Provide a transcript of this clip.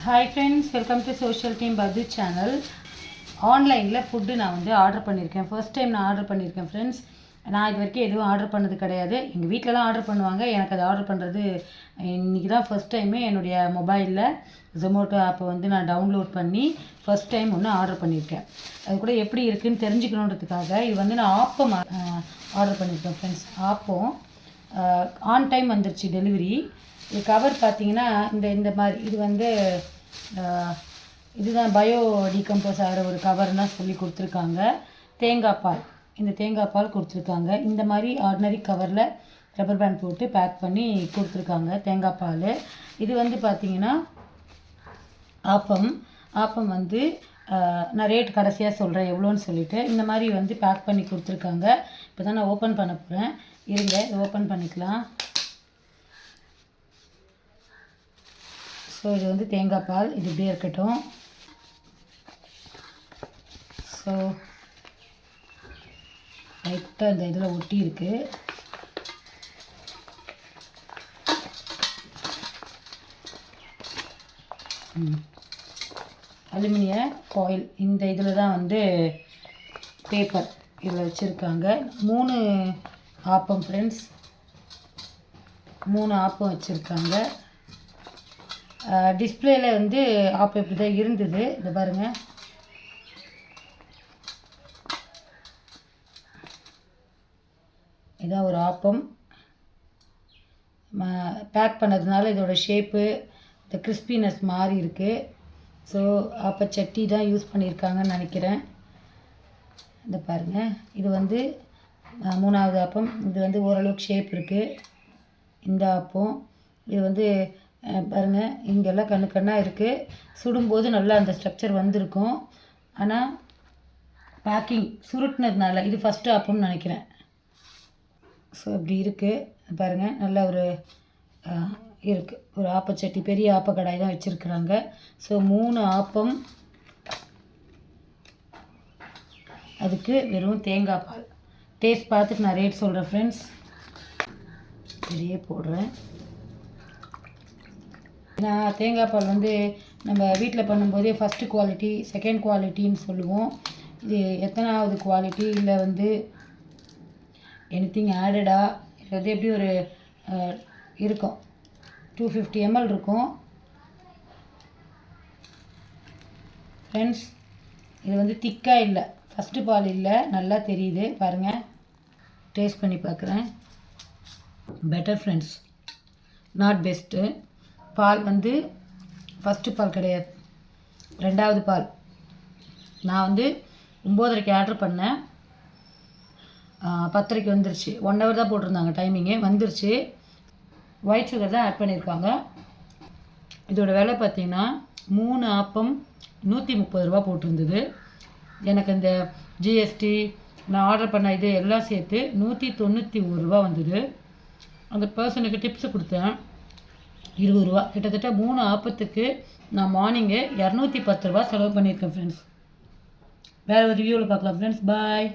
Hi friends, welcome to social team பது channel. ஆன்லைனில் food நான் வந்து ஆர்டர் பண்ணியிருக்கேன். ஃபர்ஸ்ட் டைம் நான் ஆர்டர் பண்ணியிருக்கேன் ஃப்ரெண்ட்ஸ். நான் இது வரைக்கும் எதுவும் ஆர்டர் பண்ணது கிடையாது. எங்கள் வீட்டிலலாம் ஆர்டர் பண்ணுவாங்க. எனக்கு அது ஆர்டர் பண்ணுறது இன்றைக்கி தான் ஃபர்ஸ்ட் டைமு என்னுடைய மொபைலில் ஜொமேட்டோ ஆப்பை வந்து நான் டவுன்லோட் பண்ணி ஃபர்ஸ்ட் டைம் ஒன்று ஆர்டர் பண்ணியிருக்கேன். அது கூட எப்படி இருக்குதுன்னு தெரிஞ்சுக்கணுன்றதுக்காக இது வந்து நான் ஆப்பம் ஆர்டர் பண்ணியிருக்கேன் ஃப்ரெண்ட்ஸ். ஆப்பம் ஆன் டைம் வந்துருச்சு டெலிவரி. இது கவர் பார்த்தீங்கன்னா இந்த மாதிரி இது வந்து இதுதான் பயோ டீகம்போஸ் ஆகிற ஒரு கவர்னா சொல்லி கொடுத்துருக்காங்க. தேங்காய் பால், இந்த தேங்காய் பால் கொடுத்துருக்காங்க. இந்த மாதிரி ஆர்டினரி கவரில் ரப்பர் பேண்ட் போட்டு பேக் பண்ணி கொடுத்துருக்காங்க தேங்காய் பால். இது வந்து பார்த்திங்கன்னா ஆப்பம் வந்து நான் ரேட் கடைசியாக சொல்கிறேன் எவ்வளோன்னு சொல்லிவிட்டு. இந்த மாதிரி வந்து பேக் பண்ணி கொடுத்துருக்காங்க. இப்போ தான் நான் ஓப்பன் பண்ண போகிறேன். இருங்க, ஓப்பன் பண்ணிக்கலாம். ஸோ இது வந்து தேங்காய் பால், இது இப்படியே இருக்கட்டும். ஸோ லைட்டாக இந்த இதில் ஒட்டி இருக்குது. அலுமினிய ஃபாயில், இந்த இதில் தான் வந்து பேப்பர் இதில் வச்சுருக்காங்க. 3 ஆப்பம் ஃப்ரெண்ட்ஸ், 3 ஆப்பம் வச்சுருக்காங்க. டிஸ்பிளேயில் வந்து ஆப்பம் இப்படி தான் இருந்தது. இதை பாருங்கள், இதான் ஒரு ஆப்பம். பேக் பண்ணதுனால இதோட ஷேப்பு, இந்த கிறிஸ்பினஸ் மாறி இருக்குது. ஸோ ஆப்பச்சட்டி தான் யூஸ் பண்ணியிருக்காங்கன்னு நினைக்கிறேன். இந்த பாருங்கள், இது வந்து 3வது ஆப்பம். இது வந்து ஓரளவுக்கு ஷேப் இருக்குது. இந்த ஆப்பம் இது வந்து பாருங்கள், இங்கெல்லாம் கண்ணாக இருக்குது. சுடும்போது நல்லா அந்த ஸ்ட்ரக்சர் வந்திருக்கும். ஆனால் பேக்கிங் சுருட்டினதுனால இது ஃபஸ்ட்டு ஆப்பம்னு நினைக்கிறேன். ஸோ இப்படி இருக்குது பாருங்கள், நல்ல ஒரு இருக்குது. ஒரு ஆப்பச்சட்டி, பெரிய ஆப்ப கடாய் தான் வச்சுருக்குறாங்க. ஸோ 3 ஆப்பம், அதுக்கு வெறும் தேங்காய் பால். டேஸ்ட் பார்த்துட்டு நான் ரேட் சொல்கிறேன் ஃப்ரெண்ட்ஸ். பெரிய போடுறேன். நான் தேங்காய் பால் வந்து நம்ம வீட்டில் பண்ணும்போதே ஃபஸ்ட்டு குவாலிட்டி, செகண்ட் குவாலிட்டின்னு சொல்லுவோம். இது எத்தனாவது குவாலிட்டி, இல்லை வந்து எனிதிங் ஆடடா, இது வந்து எப்படி ஒரு இருக்கும் 250 ml இருக்கும் ஃப்ரெண்ட்ஸ். இது வந்து திக்காக இல்லை, ஃபஸ்ட்டு பால் இல்லை, நல்லா தெரியுது பாருங்கள். டேஸ்ட் பண்ணி பார்க்குறேன். Better friends, not best. பால் வந்து ஃபஸ்ட்டு பால் கிடையாது, 2வது பால். நான் வந்து 9:30 ஆர்டர் பண்ணேன், 10:30 வந்துருச்சு. 1 hour தான் போட்டிருந்தாங்க டைமிங்கே, வந்துருச்சு. ஒயிட் சுகர் தான் ஆட் பண்ணியிருக்காங்க. இதோட விலை பார்த்திங்கன்னா 3 ஆப்பம் 130 ரூபா போட்டிருந்தது. எனக்கு இந்த ஜிஎஸ்டி நான் ஆர்டர் பண்ண இது எல்லாம் சேர்த்து 191 ரூபா வந்தது. அந்த பர்சனுக்கு டிப்ஸு கொடுத்தேன் 20 ரூபா. கிட்டத்தட்ட 3 ஆப்பத்துக்கு நான் மார்னிங்கு 210 ரூபா செலவு பண்ணியிருக்கேன் ஃப்ரெண்ட்ஸ். வேறு ஒரு ரிவ்யூவில் பார்க்கலாம் ஃப்ரெண்ட்ஸ். பாய்.